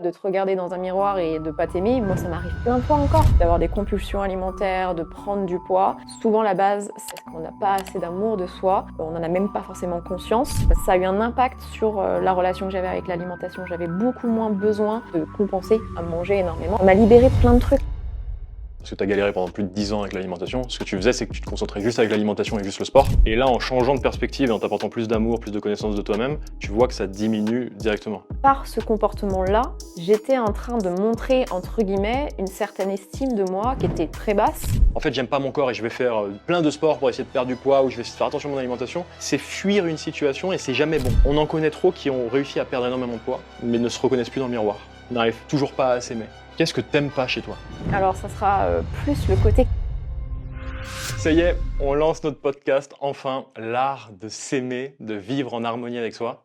De te regarder dans un miroir et de pas t'aimer, moi ça m'arrive plein de fois encore. D'avoir des compulsions alimentaires, de prendre du poids. Souvent la base, c'est qu'on n'a pas assez d'amour de soi. On n'en a même pas forcément conscience. Ça a eu un impact sur la relation que j'avais avec l'alimentation. J'avais beaucoup moins besoin de compenser à manger énormément. Ça m'a libéré de plein de trucs. Parce que tu as galéré pendant plus de 10 ans avec l'alimentation. Ce que tu faisais, c'est que tu te concentrais juste avec l'alimentation et juste le sport. Et là, en changeant de perspective et en t'apportant plus d'amour, plus de connaissance de toi-même, tu vois que ça diminue directement. Par ce comportement-là, j'étais en train de montrer, entre guillemets, une certaine estime de moi qui était très basse. En fait, j'aime pas mon corps et je vais faire plein de sports pour essayer de perdre du poids ou je vais essayer de faire attention à mon alimentation. C'est fuir une situation et c'est jamais bon. On en connaît trop qui ont réussi à perdre énormément de poids, mais ne se reconnaissent plus dans le miroir. N'arrivent toujours pas à s'aimer. Qu'est-ce que t'aimes pas chez toi? Alors ça sera plus le côté. Ça y est, on lance notre podcast, enfin, l'art de s'aimer, de vivre en harmonie avec soi.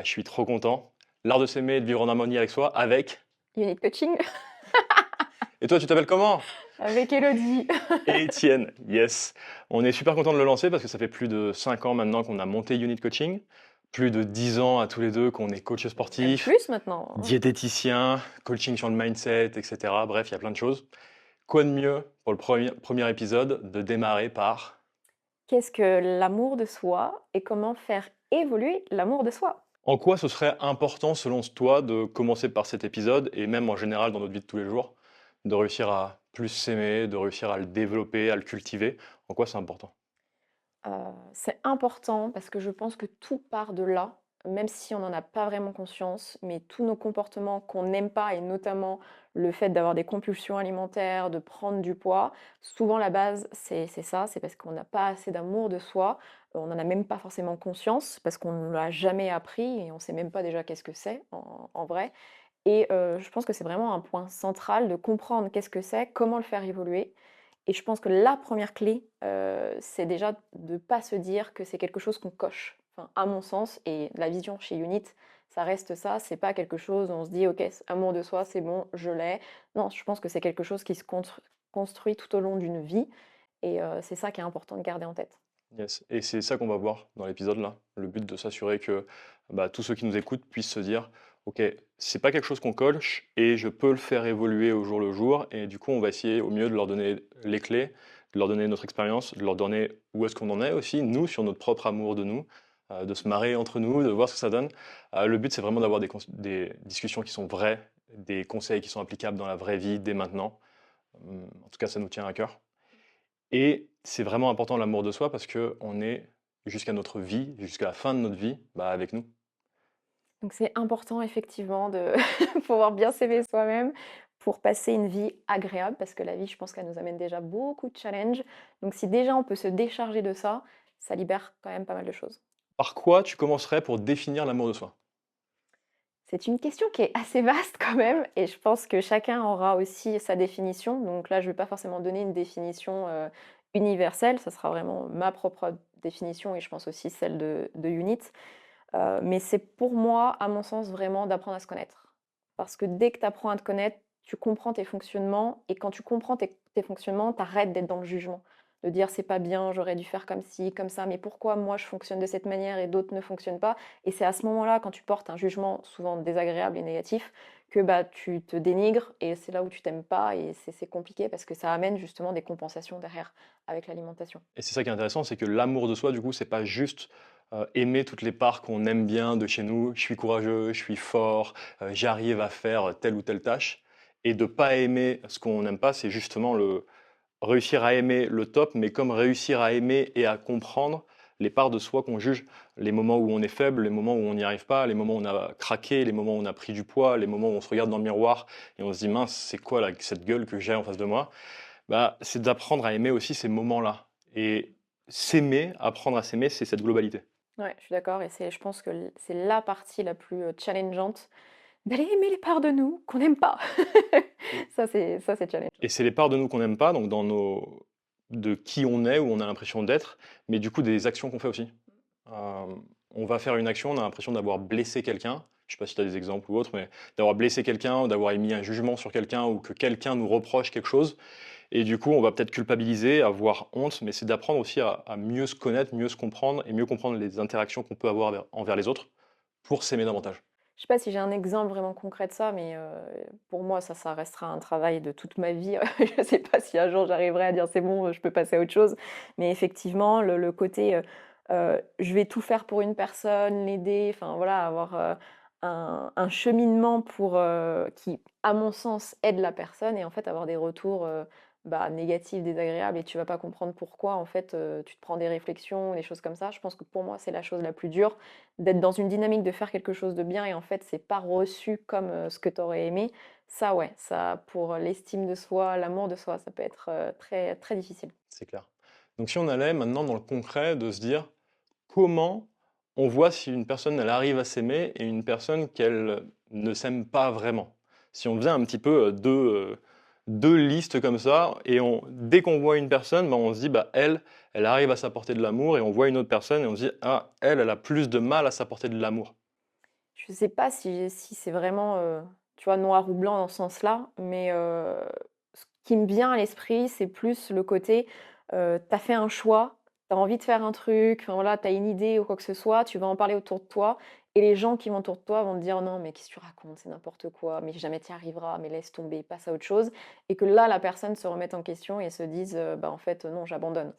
Je suis trop content. L'art de s'aimer et de vivre en harmonie avec soi, avec... Unit coaching Et toi, tu t'appelles comment? avec Elodie. Et Étienne, yes. On est super content de le lancer parce que ça fait plus de 5 ans maintenant qu'on a monté Unit Coaching. Plus de 10 ans à tous les deux qu'on est coach Même sportif, plus maintenant. diététicien, coaching sur le mindset, etc. Bref, il y a plein de choses. Quoi de mieux pour le premier épisode de démarrer par... Qu'est-ce que l'amour de soi et comment faire évoluer l'amour de soi? En quoi ce serait important selon toi de commencer par cet épisode et même en général dans notre vie de tous les jours, de réussir à plus s'aimer, de réussir à le développer, à le cultiver? En quoi c'est important? C'est important parce que je pense que tout part de là, même si on n'en a pas vraiment conscience, mais tous nos comportements qu'on n'aime pas et notamment le fait d'avoir des compulsions alimentaires, de prendre du poids, souvent la base c'est ça, c'est parce qu'on n'a pas assez d'amour de soi, on n'en a même pas forcément conscience parce qu'on ne l'a jamais appris et on sait même pas déjà qu'est-ce que c'est en vrai et je pense que c'est vraiment un point central de comprendre qu'est-ce que c'est, comment le faire évoluer et je pense que la première clé, c'est déjà de ne pas se dire que c'est quelque chose qu'on coche. Enfin, à mon sens et la vision chez Unit, ça reste ça, c'est pas quelque chose où on se dit: «OK, amour de soi, c'est bon, je l'ai». Non, je pense que c'est quelque chose qui se construit tout au long d'une vie et c'est ça qui est important de garder en tête. Yes, et c'est ça qu'on va voir dans l'épisode là. Le but de s'assurer que tous ceux qui nous écoutent puissent se dire, ok, c'est pas quelque chose qu'on coche et je peux le faire évoluer au jour le jour. Et du coup, on va essayer au mieux de leur donner les clés, de leur donner notre expérience, de leur donner où est-ce qu'on en est aussi, nous, sur notre propre amour de nous, de se marrer entre nous, de voir ce que ça donne. Le but, c'est vraiment d'avoir des discussions qui sont vraies, des conseils qui sont applicables dans la vraie vie dès maintenant. En tout cas, ça nous tient à cœur. Et c'est vraiment important l'amour de soi parce qu'on est jusqu'à notre vie, jusqu'à la fin de notre vie, avec nous. Donc c'est important effectivement de pouvoir bien s'aimer soi-même pour passer une vie agréable parce que la vie, je pense qu'elle nous amène déjà beaucoup de challenges. Donc si déjà on peut se décharger de ça, ça libère quand même pas mal de choses. Par quoi tu commencerais pour définir l'amour de soi? C'est une question qui est assez vaste quand même et je pense que chacun aura aussi sa définition. Donc là, je ne vais pas forcément donner une définition universelle, ça sera vraiment ma propre définition et je pense aussi celle de Unit. Mais c'est pour moi, à mon sens, vraiment d'apprendre à se connaître. Parce que dès que tu apprends à te connaître, tu comprends tes fonctionnements et quand tu comprends tes fonctionnements, tu arrêtes d'être dans le jugement. De dire: «C'est pas bien, j'aurais dû faire comme ci, comme ça, mais pourquoi moi je fonctionne de cette manière et d'autres ne fonctionnent pas?» et c'est à ce moment-là, quand tu portes un jugement souvent désagréable et négatif, que, tu te dénigres et c'est là où tu t'aimes pas et c'est compliqué parce que ça amène justement des compensations derrière avec l'alimentation. Et c'est ça qui est intéressant, c'est que l'amour de soi, du coup, c'est pas juste aimer toutes les parts qu'on aime bien de chez nous. Je suis courageux, je suis fort, j'arrive à faire telle ou telle tâche. Et de pas aimer ce qu'on n'aime pas, c'est justement le réussir à aimer le top, mais comme réussir à aimer et à comprendre les parts de soi qu'on juge, les moments où on est faible, les moments où on n'y arrive pas, les moments où on a craqué, les moments où on a pris du poids, les moments où on se regarde dans le miroir et on se dit mince, c'est quoi là, cette gueule que j'ai en face de moi? C'est d'apprendre à aimer aussi ces moments-là. Et s'aimer, apprendre à s'aimer, c'est cette globalité. Ouais, je suis d'accord et c'est je pense que c'est la partie la plus, challengeante, d'aller aimer les parts de nous qu'on n'aime pas. Ça c'est challengeant. Et c'est les parts de nous qu'on n'aime pas, donc de qui on est, où on a l'impression d'être, mais du coup des actions qu'on fait aussi. On va faire une action, on a l'impression d'avoir blessé quelqu'un. Je sais pas si tu as des exemples ou autres, mais d'avoir blessé quelqu'un, ou d'avoir émis un jugement sur quelqu'un, ou que quelqu'un nous reproche quelque chose. Et du coup, on va peut-être culpabiliser, avoir honte, mais c'est d'apprendre aussi à mieux se connaître, mieux se comprendre et mieux comprendre les interactions qu'on peut avoir envers les autres pour s'aimer davantage. Je sais pas si j'ai un exemple vraiment concret de ça, mais pour moi, ça restera un travail de toute ma vie. Je sais pas si un jour j'arriverai à dire: «C'est bon, je peux passer à autre chose». Mais effectivement, le côté, je vais tout faire pour une personne, l'aider, enfin voilà, avoir, un cheminement pour, qui, à mon sens, aide la personne et en fait avoir des retours, bah, négatifs, désagréables et tu vas pas comprendre pourquoi en fait, tu te prends des réflexions, des choses comme ça. Je pense que pour moi, c'est la chose la plus dure d'être dans une dynamique de faire quelque chose de bien et en fait, c'est pas reçu comme, ce que tu aurais aimé. Ça ouais, ça pour l'estime de soi, l'amour de soi, ça peut être, très, très difficile. C'est clair. Donc si on allait maintenant dans le concret de se dire: comment on voit si une personne, elle arrive à s'aimer et une personne qu'elle ne s'aime pas vraiment? Si on faisait un petit peu, 2 listes comme ça et on dès qu'on voit une personne, bah, on se dit: «Bah, elle arrive à s'apporter de l'amour» et on voit une autre personne et on se dit: «Ah, elle a plus de mal à s'apporter de l'amour». Je sais pas si c'est vraiment, tu vois, noir ou blanc dans ce sens-là, mais ce qui me vient à l'esprit, c'est plus le côté, tu as fait un choix, tu as envie de faire un truc, enfin voilà, tu as une idée ou quoi que ce soit, tu vas en parler autour de toi et les gens qui vont autour de toi vont te dire: «Non, mais qu'est-ce que tu racontes? C'est n'importe quoi, mais jamais tu y arriveras, mais laisse tomber, passe à autre chose» et que là, la personne se remette en question et se dise, «Bah, en fait, non, j'abandonne».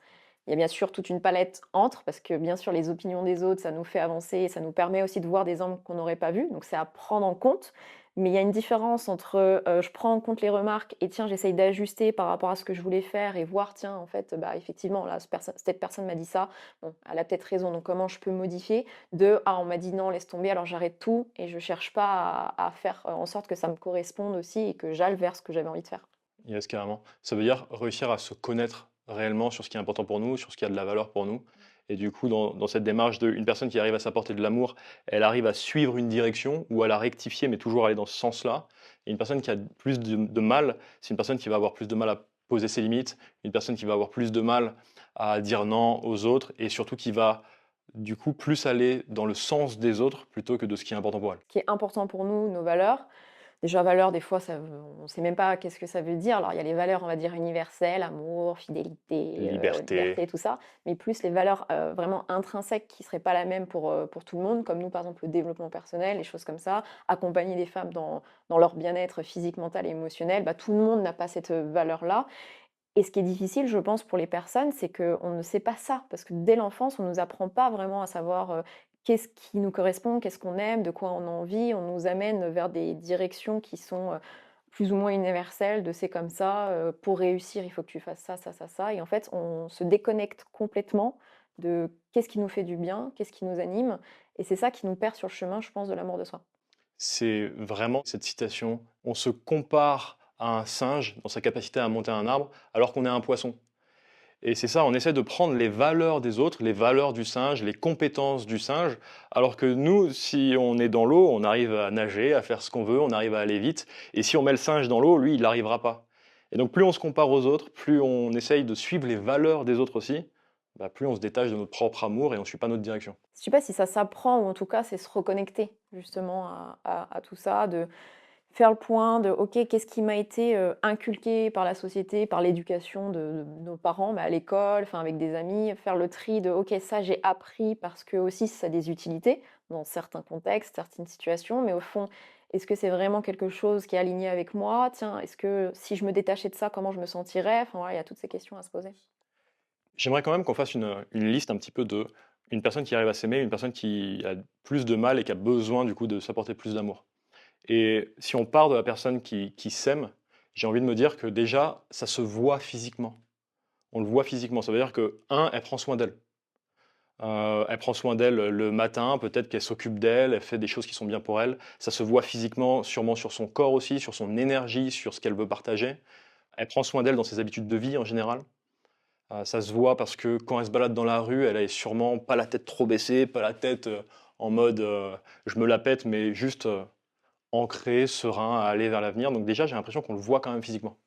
Il y a bien sûr toute une palette entre, parce que bien sûr les opinions des autres, ça nous fait avancer et ça nous permet aussi de voir des angles qu'on n'aurait pas vus, donc c'est à prendre en compte. Mais il y a une différence entre, je prends en compte les remarques et tiens, j'essaye d'ajuster par rapport à ce que je voulais faire et voir, tiens, en fait, bah, effectivement, là, cette personne m'a dit ça, bon, elle a peut-être raison, donc comment je peux modifier? De: «Ah, on m'a dit non, laisse tomber», alors j'arrête tout et je cherche pas à faire, en sorte que ça me corresponde aussi et que j'aille vers ce que j'avais envie de faire. Yes, carrément. Ça veut dire réussir à se connaître réellement sur ce qui est important pour nous, sur ce qui a de la valeur pour nous. Et du coup, dans cette démarche de une personne qui arrive à s'apporter de l'amour, elle arrive à suivre une direction ou à la rectifier, mais toujours aller dans ce sens-là. Et une personne qui a plus de mal, c'est une personne qui va avoir plus de mal à poser ses limites, une personne qui va avoir plus de mal à dire non aux autres et surtout qui va, du coup, plus aller dans le sens des autres plutôt que de ce qui est important pour elle. Ce qui est important pour nous, nos valeurs. Déjà, valeurs, des fois, on ne sait même pas qu'est-ce que ça veut dire. Alors, il y a les valeurs, on va dire, universelles, amour, fidélité, Liberté, liberté, tout ça, mais plus les valeurs vraiment intrinsèques qui ne seraient pas la même pour tout le monde, comme nous, par exemple, le développement personnel, les choses comme ça, accompagner les femmes dans leur bien-être physique, mental et émotionnel. Bah, tout le monde n'a pas cette valeur-là. Et ce qui est difficile, je pense, pour les personnes, c'est qu'on ne sait pas ça, parce que dès l'enfance, on ne nous apprend pas vraiment à savoir, qu'est-ce qui nous correspond, qu'est-ce qu'on aime, de quoi on a envie. On nous amène vers des directions qui sont, plus ou moins universelles, de c'est comme ça, pour réussir, il faut que tu fasses ça, ça, ça, ça et en fait, on se déconnecte complètement de qu'est-ce qui nous fait du bien, qu'est-ce qui nous anime et c'est ça qui nous perd sur le chemin, je pense, de l'amour de soi. c'est vraiment cette citation: «On se compare à un singe dans sa capacité à monter un arbre, alors qu'on est un poisson». Et c'est ça, on essaie de prendre les valeurs des autres, les valeurs du singe, les compétences du singe, alors que nous, si on est dans l'eau, on arrive à nager, à faire ce qu'on veut, on arrive à aller vite. Et si on met le singe dans l'eau, lui, il n'arrivera pas. Et donc plus on se compare aux autres, plus on essaye de suivre les valeurs des autres aussi, bah, plus on se détache de notre propre amour et on ne suit pas notre direction. Je sais pas si ça s'apprend ou en tout cas, c'est se reconnecter justement à tout ça, de faire le point de: «OK, qu'est-ce qui m'a été, inculqué par la société, par l'éducation de nos parents, bah, à l'école, enfin avec des amis». Faire le tri de: «OK, ça j'ai appris parce que aussi ça a des utilités dans certains contextes, certaines situations, mais au fond, est-ce que c'est vraiment quelque chose qui est aligné avec moi? Tiens, est-ce que si je me détachais de ça, comment je me sentirais?» Enfin voilà, il y a toutes ces questions à se poser. J'aimerais quand même qu'on fasse une liste un petit peu de une personne qui arrive à s'aimer, une personne qui a plus de mal et qui a besoin du coup de s'apporter plus d'amour. Et si on part de la personne qui s'aime, j'ai envie de me dire que déjà, ça se voit physiquement. On le voit physiquement. Ça veut dire que, un, elle prend soin d'elle. Elle prend soin d'elle le matin, peut-être qu'elle s'occupe d'elle, elle fait des choses qui sont bien pour elle. Ça se voit physiquement, sûrement sur son corps aussi, sur son énergie, sur ce qu'elle veut partager. Elle prend soin d'elle dans ses habitudes de vie en général. Ça se voit parce que quand elle se balade dans la rue, elle est sûrement pas la tête trop baissée, pas la tête, en mode, «je me la pète», mais juste, ancré, serein, à aller vers l'avenir. Donc déjà, j'ai l'impression qu'on le voit quand même physiquement.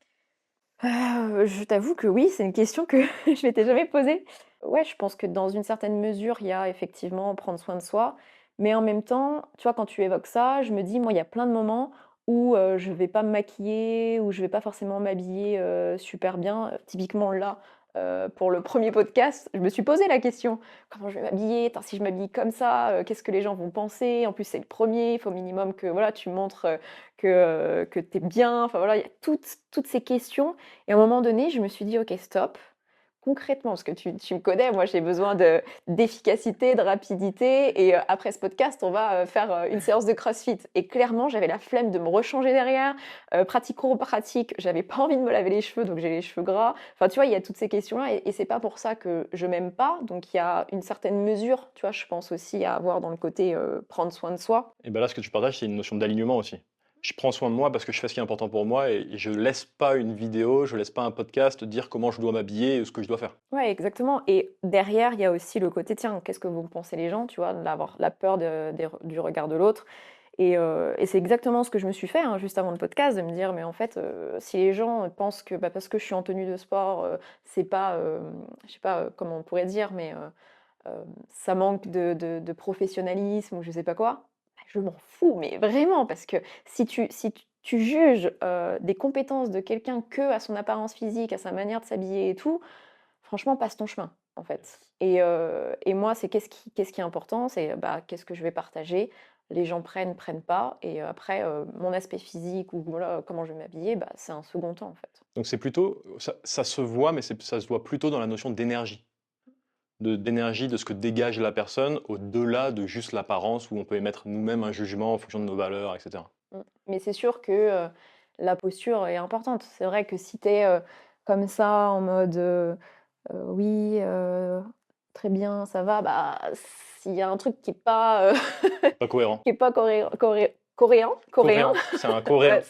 Je t'avoue que oui, c'est une question que je m'étais jamais posée. Ouais, je pense que dans une certaine mesure, il y a effectivement prendre soin de soi, mais en même temps, tu vois, quand tu évoques ça, je me dis, moi, il y a plein de moments où, je vais pas me maquiller, où je vais pas forcément m'habiller, super bien. Typiquement là, pour le premier podcast, je me suis posé la question: «Comment je vais m'habiller? Attends, si je m'habille comme ça, qu'est-ce que les gens vont penser? En plus, c'est le premier, il faut au minimum que, voilà, tu montres, que tu es bien». Enfin, voilà, il y a toutes ces questions et à un moment donné, je me suis dit: «OK, stop». Concrètement, parce que tu me connais, moi j'ai besoin d'efficacité, de rapidité et après ce podcast, on va, faire, une séance de CrossFit et clairement, j'avais la flemme de me rechanger derrière, pratico-pratique, j'avais pas envie de me laver les cheveux, donc j'ai les cheveux gras. Enfin, tu vois, il y a toutes ces questions-là et c'est pas pour ça que je m'aime pas, donc il y a une certaine mesure, tu vois? Je pense aussi à avoir dans le côté, prendre soin de soi. Et ben là, ce que tu partages, c'est une notion d'alignement aussi. Je prends soin de moi parce que je fais ce qui est important pour moi et je laisse pas une vidéo, je laisse pas un podcast dire comment je dois m'habiller et ce que je dois faire. Ouais, exactement et derrière, il y a aussi le côté: «Tiens, qu'est-ce que vont penser les gens?» Tu vois? D'avoir la peur du regard de l'autre et c'est exactement ce que je me suis fait, hein, juste avant le podcast, de me dire: «Mais en fait, si les gens pensent que, bah, parce que je suis en tenue de sport, c'est pas, je sais pas, comment on pourrait dire, mais ça manque de professionnalisme ou je sais pas quoi», bah, je m'en fous, mais vraiment parce que si tu juges, des compétences de quelqu'un que à son apparence physique, à sa manière de s'habiller et tout, franchement, passe ton chemin, en fait et moi, c'est qu'est-ce qui est important? C'est, bah, qu'est-ce que je vais partager? Les gens prennent, prennent pas et après, mon aspect physique ou voilà, comment je vais m'habiller, bah, c'est un second temps, en fait. Donc c'est plutôt ça se voit, mais ça se voit plutôt dans la notion d'énergie. D'énergie, de ce que dégage la personne, au-delà de juste l'apparence où on peut émettre nous-mêmes un jugement en fonction de nos valeurs et cetera. Mais c'est sûr que, la posture est importante. C'est vrai que si tu es, comme ça en mode, «Oui, très bien, ça va», bah, s'il y a un truc qui est pas, Pas cohérent. qui est pas coréen? Coréen? Coréen, c'est un Ouais, coréen.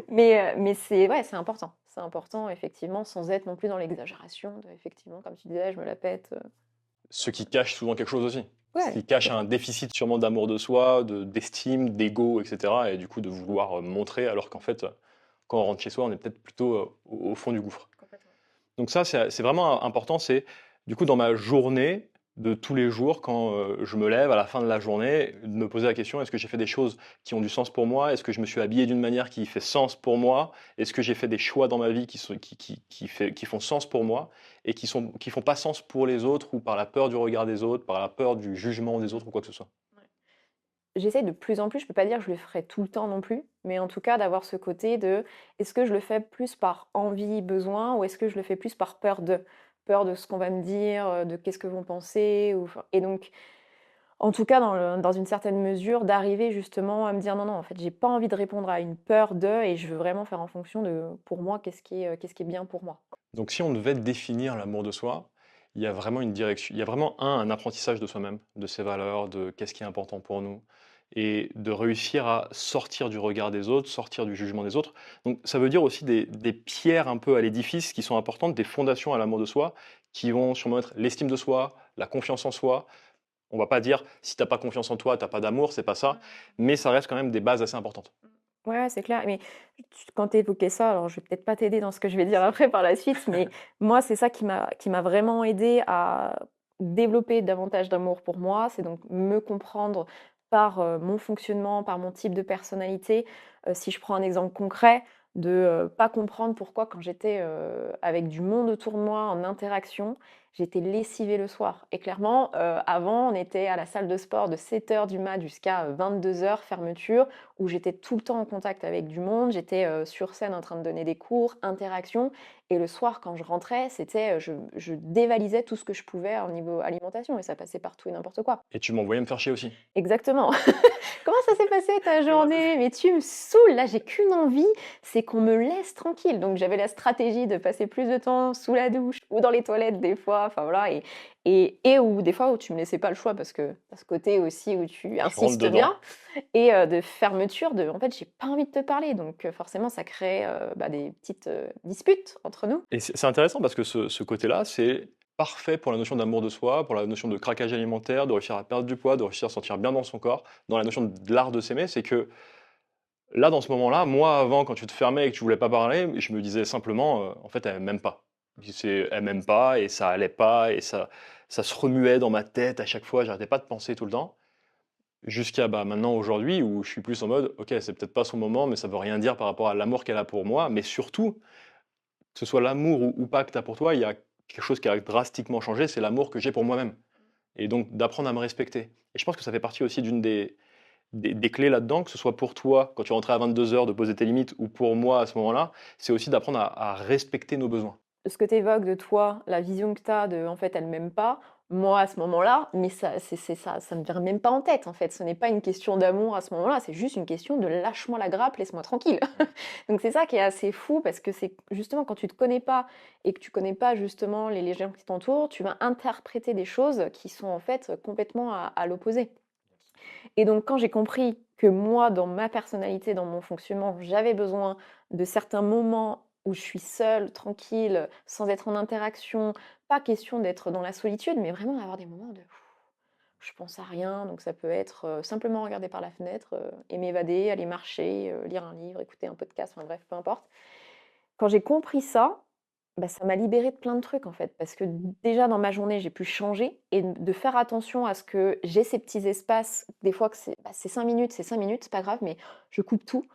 mais c'est ouais, c'est important. C'est important effectivement, sans être non plus dans l'exagération de effectivement, comme tu disais: «Je me la pète», Ce qui cache souvent quelque chose aussi. Ce ouais, qui cache un déficit sûrement d'amour de soi, d'estime, d'ego et cetera et du coup de vouloir, montrer alors qu'en fait, quand on rentre chez soi, on est peut-être plutôt, au fond du gouffre. complètement. Donc ça, c'est vraiment important, c'est du coup dans ma journée de tous les jours quand, je me lève à la fin de la journée, de me poser la question: «Est-ce que j'ai fait des choses qui ont du sens pour moi? Est-ce que je me suis habillé d'une manière qui fait sens pour moi? Est-ce que j'ai fait des choix dans ma vie qui font sens pour moi et qui font pas sens pour les autres ou par la peur du regard des autres, par la peur du jugement des autres ou quoi que ce soit?» Ouais. J'essaie de plus en plus, je peux pas dire que je le ferai tout le temps non plus, mais en tout cas d'avoir ce côté de, est-ce que je le fais plus par envie, besoin ou est-ce que je le fais plus par peur de? Peur de ce qu'on va me dire, de qu'est-ce que vont penser ou enfin et donc en tout cas dans une certaine mesure d'arriver justement à me dire: «Non, non, en fait, j'ai pas envie de répondre à une peur de et je veux vraiment faire en fonction de, pour moi, qu'est-ce qui est bien pour moi». Donc si on devait définir l'amour de soi, il y a vraiment une direction, il y a vraiment un apprentissage de soi-même, de ses valeurs, de qu'est-ce qui est important pour nous et de réussir à sortir du regard des autres, sortir du jugement des autres. Donc ça veut dire aussi des pierres un peu à l'édifice qui sont importantes, des fondations à l'amour de soi, qui vont sûrement être l'estime de soi, la confiance en soi. On va pas dire si t'as pas confiance en toi, t'as pas d'amour, c'est pas ça, mais ça reste quand même des bases assez importantes. Ouais, c'est clair, mais quand tu évoquais ça, alors je vais peut-être pas t'aider dans ce que je vais dire après par la suite, mais moi, c'est ça qui m'a vraiment aidée à développer davantage d'amour pour moi. C'est donc me comprendre par, mon fonctionnement, par mon type de personnalité. Si je prends un exemple concret, de, pas comprendre pourquoi quand j'étais, avec du monde autour de moi en interaction, j'étais lessivée le soir et clairement, avant, on était à la salle de sport de 7 heures du mat jusqu'à, 22 heures fermeture où j'étais tout le temps en contact avec du monde, j'étais, sur scène en train de donner des cours, interaction et le soir quand je rentrais, c'était, je dévalisais tout ce que je pouvais au niveau alimentation et ça passait par tout et n'importe quoi. Et tu m'envoyais me faire chier aussi. Exactement. «Comment ça s'est passé ta journée? Mais tu me saoules, là j'ai qu'une envie, c'est qu'on me laisse tranquille». Donc j'avais la stratégie de passer plus de temps sous la douche ou dans les toilettes des fois, enfin voilà et ou des fois où tu me laissais pas le choix parce que tu as ce côté aussi où tu Je rentre insistes dedans. bien et de fermeture de en fait, j'ai pas envie de te parler donc forcément ça crée, bah, des petites, disputes entre nous. Et c'est intéressant parce que ce côté-là, c'est parfait pour la notion d'amour de soi, pour la notion de craquage alimentaire, de réussir à perdre du poids, de réussir à se sentir bien dans son corps, dans la notion de l'art de s'aimer. C'est que là, dans ce moment-là, moi, avant, quand tu te fermais et que tu voulais pas parler, je me disais simplement, en fait, elle m'aime pas. Elle m'aime pas et ça allait pas et ça se remuait dans ma tête à chaque fois, j'arrêtais pas de penser tout le temps. Jusqu'à bah, maintenant, aujourd'hui, où je suis plus en mode, ok, c'est peut-être pas son moment, mais ça veut rien dire par rapport à l'amour qu'elle a pour moi, mais surtout, Que ce soit l'amour ou pas que tu as pour toi, il y a quelque chose qui a drastiquement changé, c'est l'amour que j'ai pour moi-même et donc d'apprendre à me respecter et je pense que ça fait partie aussi d'une des clés là-dedans, que ce soit pour toi, quand tu rentrais à 22 heures de poser tes limites ou pour moi à ce moment-là, c'est aussi d'apprendre à respecter nos besoins. Ce que tu évoques de toi, la vision que tu as de, en fait, elle m'aime pas, moi, à ce moment-là, mais ça me vient même pas en tête, en fait. Ce n'est pas une question d'amour à ce moment-là, c'est juste une question de lâche-moi la grappe, laisse-moi tranquille. Donc c'est ça qui est assez fou parce que c'est justement quand tu te connais pas et que tu connais pas justement les gens qui t'entourent, tu vas interpréter des choses qui sont en fait complètement à l'opposé. Et donc quand j'ai compris que moi, dans ma personnalité, dans mon fonctionnement, j'avais besoin de certains moments où je suis seule, tranquille, sans être en interaction, pas question d'être dans la solitude, mais vraiment d'avoir des moments de je pense à rien, donc ça peut être, simplement regarder par la fenêtre, et m'évader, aller marcher, lire un livre, écouter un podcast, enfin bref, peu importe. Quand j'ai compris ça, bah, ça m'a libérée de plein de trucs, en fait, parce que déjà dans ma journée, j'ai pu changer et de faire attention à ce que j'ai ces petits espaces, des fois que c'est 5 minutes, c'est 5 minutes, c'est pas grave, mais je coupe tout,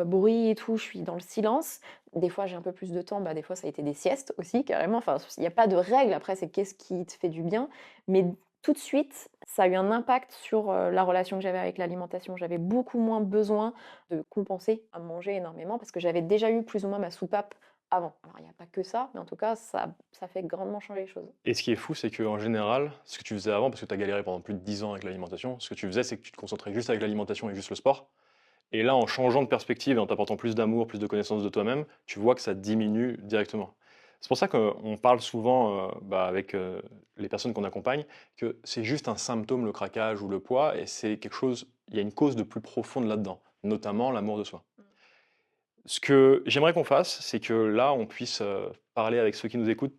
bruit et tout, je suis dans le silence. Des fois, j'ai un peu plus de temps, bah, des fois, ça a été des siestes aussi carrément, enfin, il y a pas de règle, après c'est qu'est-ce qui te fait du bien, mais tout de suite, ça a eu un impact sur, la relation que j'avais avec l'alimentation. J'avais beaucoup moins besoin de compenser à manger énormément parce que j'avais déjà eu plus ou moins ma soupape avant. Alors il n'y a pas que ça, mais en tout cas, ça fait grandement changer les choses. Et ce qui est fou, c'est qu'en général, ce que tu faisais avant, parce que tu as galéré pendant plus de 10 ans avec l'alimentation, ce que tu faisais, c'est que tu te concentrais juste avec l'alimentation et juste le sport. Et là, en changeant de perspective et en t'apportant plus d'amour, plus de connaissance de toi-même, tu vois que ça diminue directement. C'est pour ça qu'on parle souvent avec les personnes qu'on accompagne que c'est juste un symptôme, le craquage ou le poids, et c'est quelque chose, il y a une cause de plus profonde là-dedans, notamment l'amour de soi. Ce que j'aimerais qu'on fasse, c'est que là, on puisse parler avec ceux qui nous écoutent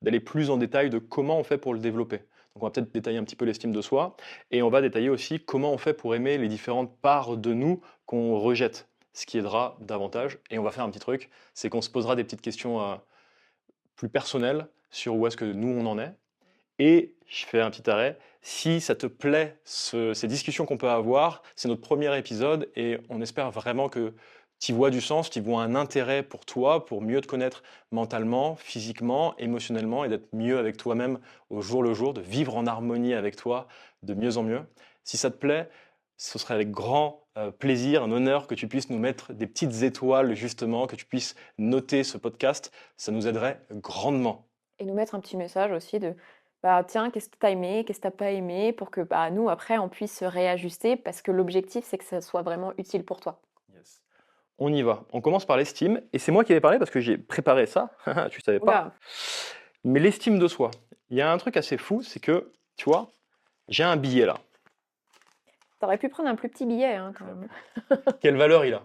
d'aller plus en détail de comment on fait pour le développer. Donc on va peut-être détailler un petit peu l'estime de soi et on va détailler aussi comment on fait pour aimer les différentes parts de nous qu'on rejette, ce qui aidera davantage. Et on va faire un petit truc, c'est qu'on se posera des petites questions plus personnelles sur où est-ce que nous on en est. Et je fais un petit arrêt. Si ça te plaît, ces discussions qu'on peut avoir, c'est notre premier épisode et on espère vraiment que tu vois du sens, tu vois un intérêt pour toi, pour mieux te connaître mentalement, physiquement, émotionnellement et d'être mieux avec toi-même au jour le jour, de vivre en harmonie avec toi de mieux en mieux. Si ça te plaît, ce serait avec grand plaisir, un honneur que tu puisses nous mettre des petites étoiles justement, que tu puisses noter ce podcast. Ça nous aiderait grandement. Et nous mettre un petit message aussi de bah tiens, qu'est-ce que tu as aimé, qu'est-ce que tu pas aimé, pour que bah, nous, après, on puisse se réajuster parce que l'objectif, c'est que ça soit vraiment utile pour toi. Yes. On y va. On commence par l'estime. Et c'est moi qui vais parler parce que j'ai préparé ça. Tu savais pas. Oula, Mais l'estime de soi. Il y a un truc assez fou, c'est que, tu vois, j'ai un billet là. t'aurais pu prendre un plus petit billet hein, quand même. Quelle valeur il a?